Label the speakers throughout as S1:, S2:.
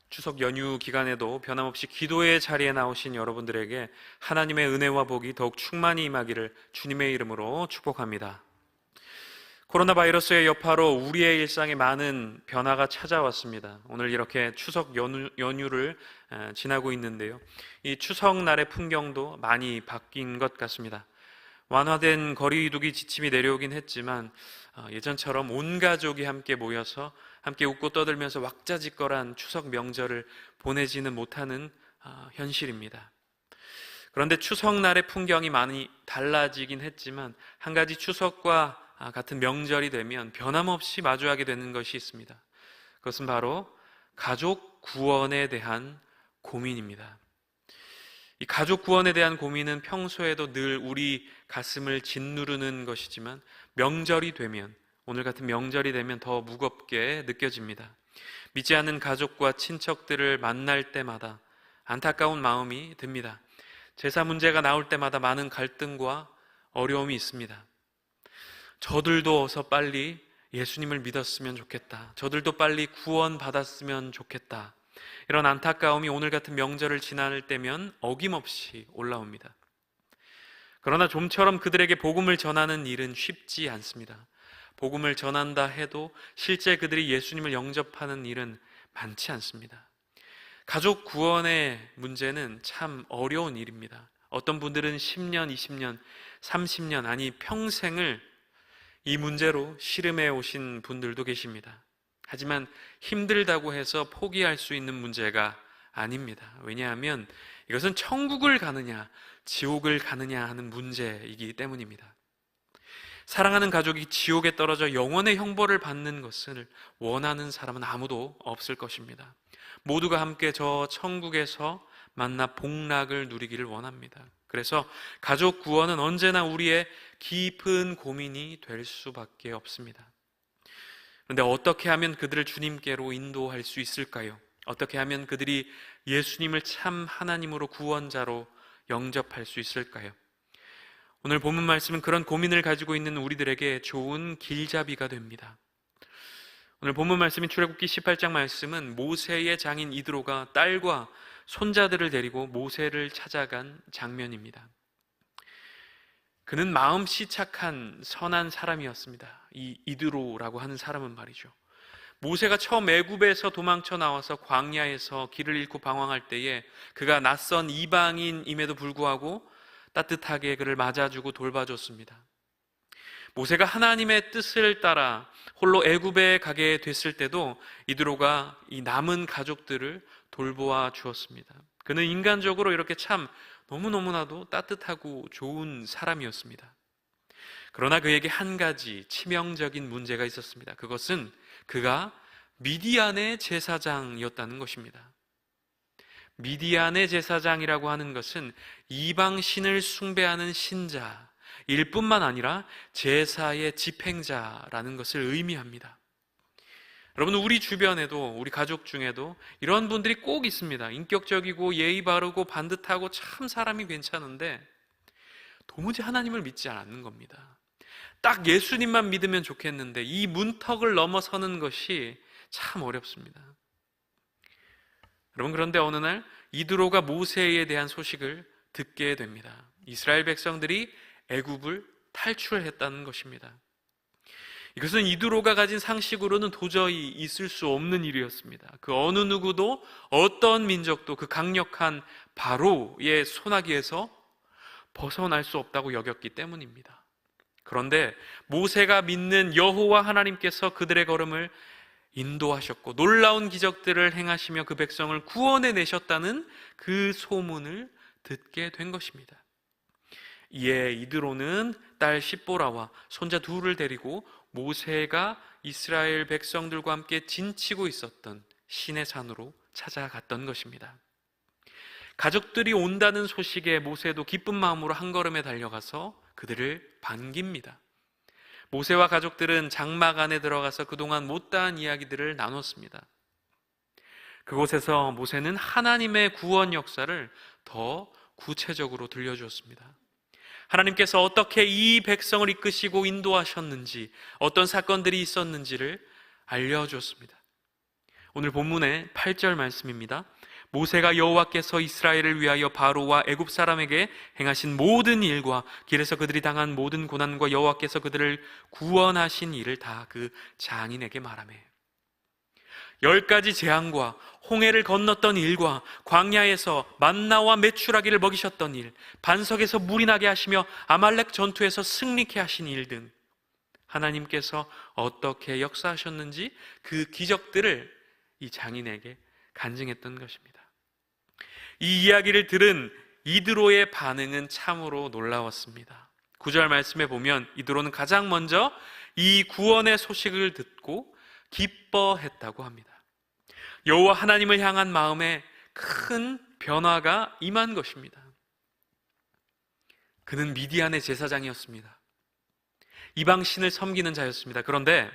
S1: 추석 연휴 기간에도 변함없이 기도의 자리에 나오신 여러분들에게 하나님의 은혜와 복이 더욱 충만히 임하기를 주님의 이름으로 축복합니다. 코로나 바이러스의 여파로 우리의 일상에 많은 변화가 찾아왔습니다. 오늘 이렇게 추석 연휴를 지나고 있는데요. 이 추석날의 풍경도 많이 바뀐 것 같습니다. 완화된 거리두기 지침이 내려오긴 했지만 예전처럼 온 가족이 함께 모여서 함께 웃고 떠들면서 왁자지껄한 추석 명절을 보내지는 못하는 현실입니다. 그런데 추석날의 풍경이 많이 달라지긴 했지만 한 가지 추석과 같은 명절이 되면 변함없이 마주하게 되는 것이 있습니다. 그것은 바로 가족 구원에 대한 고민입니다. 이 가족 구원에 대한 고민은 평소에도 늘 우리 가슴을 짓누르는 것이지만 명절이 되면, 오늘 같은 명절이 되면 더 무겁게 느껴집니다. 믿지 않는 가족과 친척들을 만날 때마다 안타까운 마음이 듭니다. 제사 문제가 나올 때마다 많은 갈등과 어려움이 있습니다. 저들도 어서 빨리 예수님을 믿었으면 좋겠다. 저들도 빨리 구원 받았으면 좋겠다. 이런 안타까움이 오늘 같은 명절을 지날 때면 어김없이 올라옵니다. 그러나 좀처럼 그들에게 복음을 전하는 일은 쉽지 않습니다. 복음을 전한다 해도 실제 그들이 예수님을 영접하는 일은 많지 않습니다. 가족 구원의 문제는 참 어려운 일입니다. 어떤 분들은 10년, 20년, 30년, 아니 평생을 이 문제로 씨름해 오신 분들도 계십니다. 하지만 힘들다고 해서 포기할 수 있는 문제가 아닙니다. 왜냐하면 이것은 천국을 가느냐 지옥을 가느냐 하는 문제이기 때문입니다. 사랑하는 가족이 지옥에 떨어져 영원의 형벌을 받는 것을 원하는 사람은 아무도 없을 것입니다. 모두가 함께 저 천국에서 만나 복락을 누리기를 원합니다. 그래서 가족 구원은 언제나 우리의 깊은 고민이 될 수밖에 없습니다. 그런데 어떻게 하면 그들을 주님께로 인도할 수 있을까요? 어떻게 하면 그들이 예수님을 참 하나님으로 구원자로 영접할 수 있을까요? 오늘 본문 말씀은 그런 고민을 가지고 있는 우리들에게 좋은 길잡이가 됩니다. 오늘 본문 말씀인 출애굽기 18장 말씀은 모세의 장인 이드로가 딸과 손자들을 데리고 모세를 찾아간 장면입니다. 그는 마음씨 착한 선한 사람이었습니다. 이 이드로라고 하는 사람은 말이죠. 모세가 처음 애굽에서 도망쳐 나와서 광야에서 길을 잃고 방황할 때에 그가 낯선 이방인임에도 불구하고 따뜻하게 그를 맞아주고 돌봐줬습니다. 모세가 하나님의 뜻을 따라 홀로 애굽에 가게 됐을 때도 이드로가 이 남은 가족들을 돌보아 주었습니다. 그는 인간적으로 이렇게 참 너무너무나도 따뜻하고 좋은 사람이었습니다. 그러나 그에게 한 가지 치명적인 문제가 있었습니다. 그것은 그가 미디안의 제사장이었다는 것입니다. 미디안의 제사장이라고 하는 것은 이방신을 숭배하는 신자일 뿐만 아니라 제사의 집행자라는 것을 의미합니다. 여러분, 우리 주변에도, 우리 가족 중에도 이런 분들이 꼭 있습니다. 인격적이고 예의 바르고 반듯하고 참 사람이 괜찮은데 도무지 하나님을 믿지 않는 겁니다. 딱 예수님만 믿으면 좋겠는데 이 문턱을 넘어서는 것이 참 어렵습니다. 여러분, 그런데 어느 날 이드로가 모세에 대한 소식을 듣게 됩니다. 이스라엘 백성들이 애굽을 탈출했다는 것입니다. 이것은 이드로가 가진 상식으로는 도저히 있을 수 없는 일이었습니다. 그 어느 누구도 어떤 민족도 그 강력한 바로의 손아귀에서 벗어날 수 없다고 여겼기 때문입니다. 그런데 모세가 믿는 여호와 하나님께서 그들의 걸음을 인도하셨고 놀라운 기적들을 행하시며 그 백성을 구원해 내셨다는 그 소문을 듣게 된 것입니다. 이에 이드로는 딸 십보라와 손자 둘을 데리고 모세가 이스라엘 백성들과 함께 진치고 있었던 시내산으로 찾아갔던 것입니다. 가족들이 온다는 소식에 모세도 기쁜 마음으로 한 걸음에 달려가서 그들을 반깁니다. 모세와 가족들은 장막 안에 들어가서 그동안 못다한 이야기들을 나눴습니다. 그곳에서 모세는 하나님의 구원 역사를 더 구체적으로 들려주었습니다. 하나님께서 어떻게 이 백성을 이끄시고 인도하셨는지, 어떤 사건들이 있었는지를 알려주었습니다. 오늘 본문의 8절 말씀입니다. 모세가 여호와께서 이스라엘을 위하여 바로와 애굽 사람에게 행하신 모든 일과 길에서 그들이 당한 모든 고난과 여호와께서 그들을 구원하신 일을 다 그 장인에게 말하매. 10가지 재앙과 홍해를 건넜던 일과 광야에서 만나와 메추라기를 먹이셨던 일, 반석에서 물이 나게 하시며 아말렉 전투에서 승리케 하신 일 등 하나님께서 어떻게 역사하셨는지 그 기적들을 이 장인에게 간증했던 것입니다. 이 이야기를 들은 이드로의 반응은 참으로 놀라웠습니다. 9절 말씀에 보면 이드로는 가장 먼저 이 구원의 소식을 듣고 기뻐했다고 합니다. 여호와 하나님을 향한 마음에 큰 변화가 임한 것입니다. 그는 미디안의 제사장이었습니다. 이방신을 섬기는 자였습니다. 그런데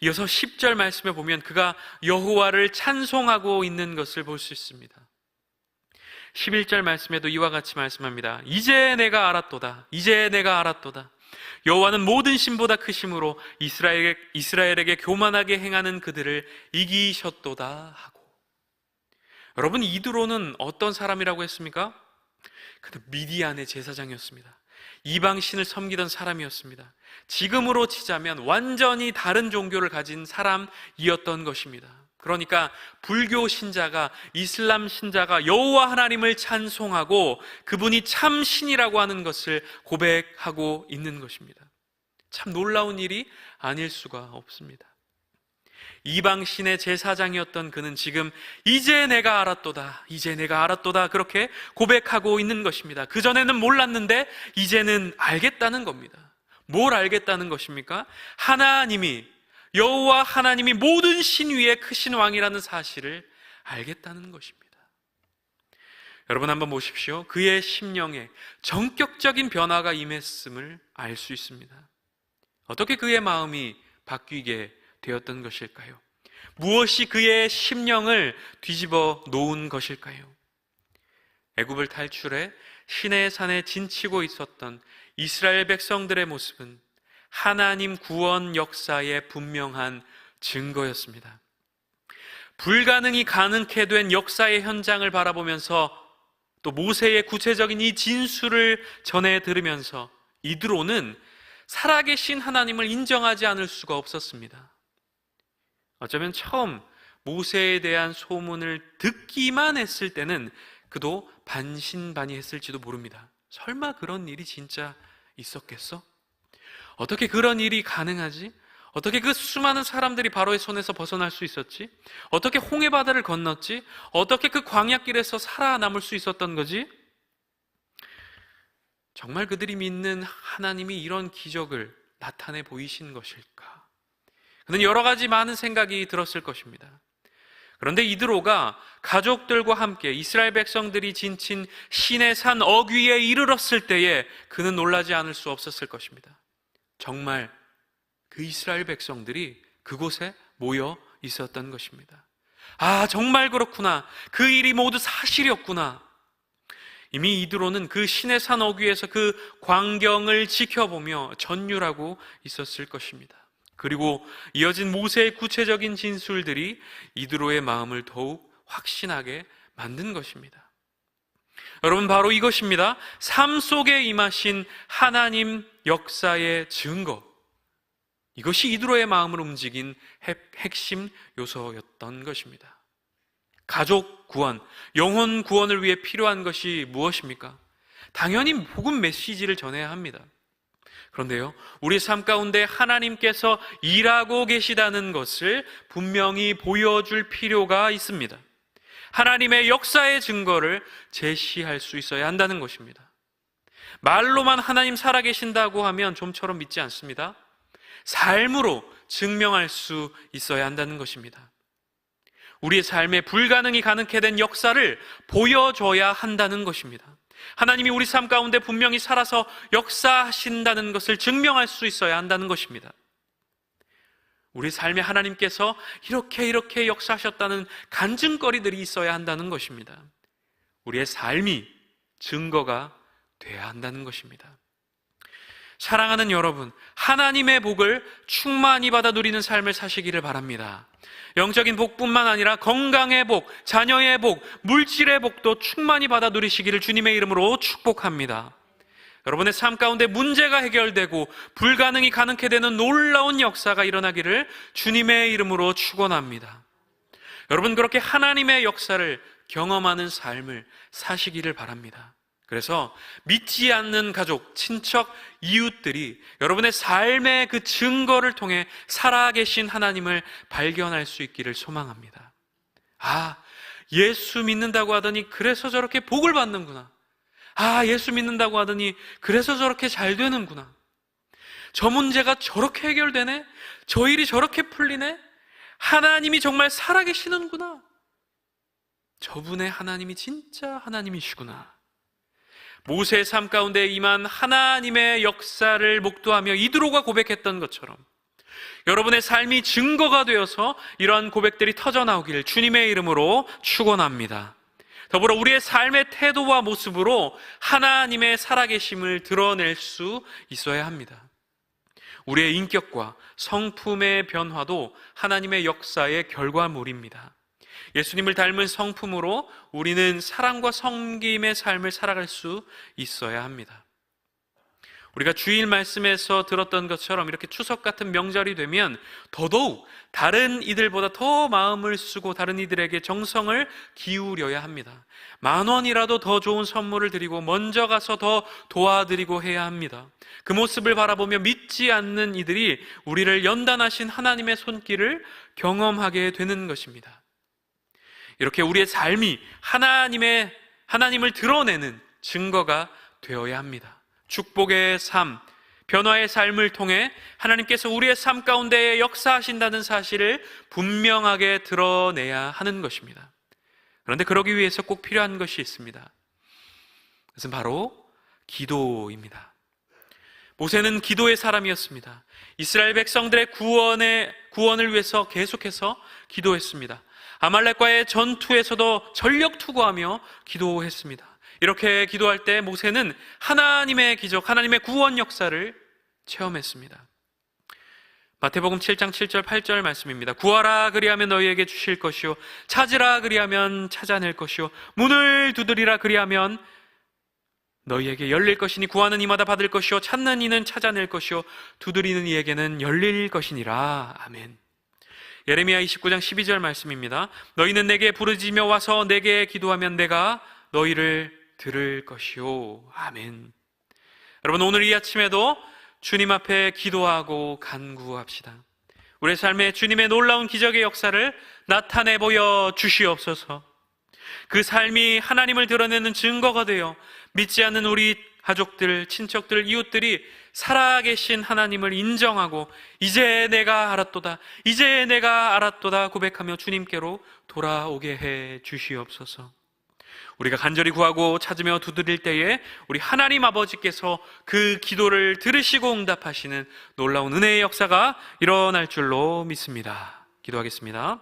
S1: 이어서 10절 말씀에 보면 그가 여호와를 찬송하고 있는 것을 볼 수 있습니다. 11절 말씀에도 이와 같이 말씀합니다. 이제 내가 알았도다. 이제 내가 알았도다. 여호와는 모든 신보다 크심으로 이스라엘에게 교만하게 행하는 그들을 이기셨도다 하고. 여러분, 이드로는 어떤 사람이라고 했습니까? 그는 미디안의 제사장이었습니다. 이방신을 섬기던 사람이었습니다. 지금으로 치자면 완전히 다른 종교를 가진 사람이었던 것입니다. 그러니까 불교 신자가, 이슬람 신자가 여호와 하나님을 찬송하고 그분이 참 신이라고 하는 것을 고백하고 있는 것입니다. 참 놀라운 일이 아닐 수가 없습니다. 이방신의 제사장이었던 그는 지금 이제 내가 알았도다, 이제 내가 알았도다 그렇게 고백하고 있는 것입니다. 그전에는 몰랐는데 이제는 알겠다는 겁니다. 뭘 알겠다는 것입니까? 여호와 하나님이 모든 신 위에 크신 왕이라는 사실을 알겠다는 것입니다. 여러분 한번 보십시오. 그의 심령에 전격적인 변화가 임했음을 알 수 있습니다. 어떻게 그의 마음이 바뀌게 되었던 것일까요? 무엇이 그의 심령을 뒤집어 놓은 것일까요? 애굽을 탈출해 시내의 산에 진치고 있었던 이스라엘 백성들의 모습은 하나님 구원 역사의 분명한 증거였습니다. 불가능이 가능케 된 역사의 현장을 바라보면서 또 모세의 구체적인 이 진술을 전해 들으면서 이드로는 살아계신 하나님을 인정하지 않을 수가 없었습니다. 어쩌면 처음 모세에 대한 소문을 듣기만 했을 때는 그도 반신반의했을지도 모릅니다. 설마 그런 일이 진짜 있었겠어? 어떻게 그런 일이 가능하지? 어떻게 그 수많은 사람들이 바로의 손에서 벗어날 수 있었지? 어떻게 홍해 바다를 건넜지? 어떻게 그 광야길에서 살아남을 수 있었던 거지? 정말 그들이 믿는 하나님이 이런 기적을 나타내 보이신 것일까? 그는 여러 가지 많은 생각이 들었을 것입니다. 그런데 이드로가 가족들과 함께 이스라엘 백성들이 진친 시내 산 어귀에 이르렀을 때에 그는 놀라지 않을 수 없었을 것입니다. 정말 그 이스라엘 백성들이 그곳에 모여 있었던 것입니다. 아, 정말 그렇구나. 그 일이 모두 사실이었구나. 이미 이드로는 그 시내 산 어귀에서 그 광경을 지켜보며 전율하고 있었을 것입니다. 그리고 이어진 모세의 구체적인 진술들이 이드로의 마음을 더욱 확신하게 만든 것입니다. 여러분, 바로 이것입니다. 삶 속에 임하신 하나님 역사의 증거. 이것이 이드로의 마음을 움직인 핵심 요소였던 것입니다. 가족 구원, 영혼 구원을 위해 필요한 것이 무엇입니까? 당연히 복음 메시지를 전해야 합니다. 그런데요, 우리 삶 가운데 하나님께서 일하고 계시다는 것을 분명히 보여줄 필요가 있습니다. 하나님의 역사의 증거를 제시할 수 있어야 한다는 것입니다. 말로만 하나님 살아계신다고 하면 좀처럼 믿지 않습니다. 삶으로 증명할 수 있어야 한다는 것입니다. 우리의 삶에 불가능이 가능케 된 역사를 보여줘야 한다는 것입니다. 하나님이 우리 삶 가운데 분명히 살아서 역사하신다는 것을 증명할 수 있어야 한다는 것입니다. 우리 삶에 하나님께서 이렇게 역사하셨다는 간증거리들이 있어야 한다는 것입니다. 우리의 삶이 증거가 돼야 한다는 것입니다. 사랑하는 여러분, 하나님의 복을 충만히 받아 누리는 삶을 사시기를 바랍니다. 영적인 복뿐만 아니라 건강의 복, 자녀의 복, 물질의 복도 충만히 받아 누리시기를 주님의 이름으로 축복합니다. 여러분의 삶 가운데 문제가 해결되고 불가능이 가능케 되는 놀라운 역사가 일어나기를 주님의 이름으로 축원합니다. 여러분, 그렇게 하나님의 역사를 경험하는 삶을 사시기를 바랍니다. 그래서 믿지 않는 가족, 친척, 이웃들이 여러분의 삶의 그 증거를 통해 살아계신 하나님을 발견할 수 있기를 소망합니다. 아, 예수 믿는다고 하더니 그래서 저렇게 복을 받는구나. 아, 예수 믿는다고 하더니 그래서 저렇게 잘 되는구나. 저 문제가 저렇게 해결되네? 저 일이 저렇게 풀리네? 하나님이 정말 살아계시는구나. 저분의 하나님이 진짜 하나님이시구나. 모세의 삶 가운데 임한 하나님의 역사를 목도하며 이드로가 고백했던 것처럼 여러분의 삶이 증거가 되어서 이러한 고백들이 터져나오기를 주님의 이름으로 축원합니다. 더불어 우리의 삶의 태도와 모습으로 하나님의 살아계심을 드러낼 수 있어야 합니다. 우리의 인격과 성품의 변화도 하나님의 역사의 결과물입니다. 예수님을 닮은 성품으로 우리는 사랑과 섬김의 삶을 살아갈 수 있어야 합니다. 우리가 주일 말씀에서 들었던 것처럼 이렇게 추석 같은 명절이 되면 더더욱 다른 이들보다 더 마음을 쓰고 다른 이들에게 정성을 기울여야 합니다. 10,000원이라도 더 좋은 선물을 드리고 먼저 가서 더 도와드리고 해야 합니다. 그 모습을 바라보며 믿지 않는 이들이 우리를 연단하신 하나님의 손길을 경험하게 되는 것입니다. 이렇게 우리의 삶이 하나님을 드러내는 증거가 되어야 합니다. 축복의 삶, 변화의 삶을 통해 하나님께서 우리의 삶 가운데 역사하신다는 사실을 분명하게 드러내야 하는 것입니다. 그런데 그러기 위해서 꼭 필요한 것이 있습니다. 그것은 바로 기도입니다. 모세는 기도의 사람이었습니다. 이스라엘 백성들의 구원을 위해서 계속해서 기도했습니다. 아말렉과의 전투에서도 전력 투구하며 기도했습니다. 이렇게 기도할 때 모세는 하나님의 기적, 하나님의 구원 역사를 체험했습니다. 마태복음 7장 7절 8절 말씀입니다. 구하라 그리하면 너희에게 주실 것이요 찾으라 그리하면 찾아낼 것이요 문을 두드리라 그리하면 너희에게 열릴 것이니 구하는 이마다 받을 것이요 찾는 이는 찾아낼 것이요 두드리는 이에게는 열릴 것이니라. 아멘. 예레미야 29장 12절 말씀입니다. 너희는 내게 부르짖으며 와서 내게 기도하면 내가 너희를 들을 것이요. 아멘. 여러분, 오늘 이 아침에도 주님 앞에 기도하고 간구합시다. 우리의 삶에 주님의 놀라운 기적의 역사를 나타내 보여 주시옵소서. 그 삶이 하나님을 드러내는 증거가 되어 믿지 않는 우리 가족들, 친척들, 이웃들이 살아계신 하나님을 인정하고 이제 내가 알았도다 고백하며 주님께로 돌아오게 해 주시옵소서. 우리가 간절히 구하고 찾으며 두드릴 때에 우리 하나님 아버지께서 그 기도를 들으시고 응답하시는 놀라운 은혜의 역사가 일어날 줄로 믿습니다. 기도하겠습니다.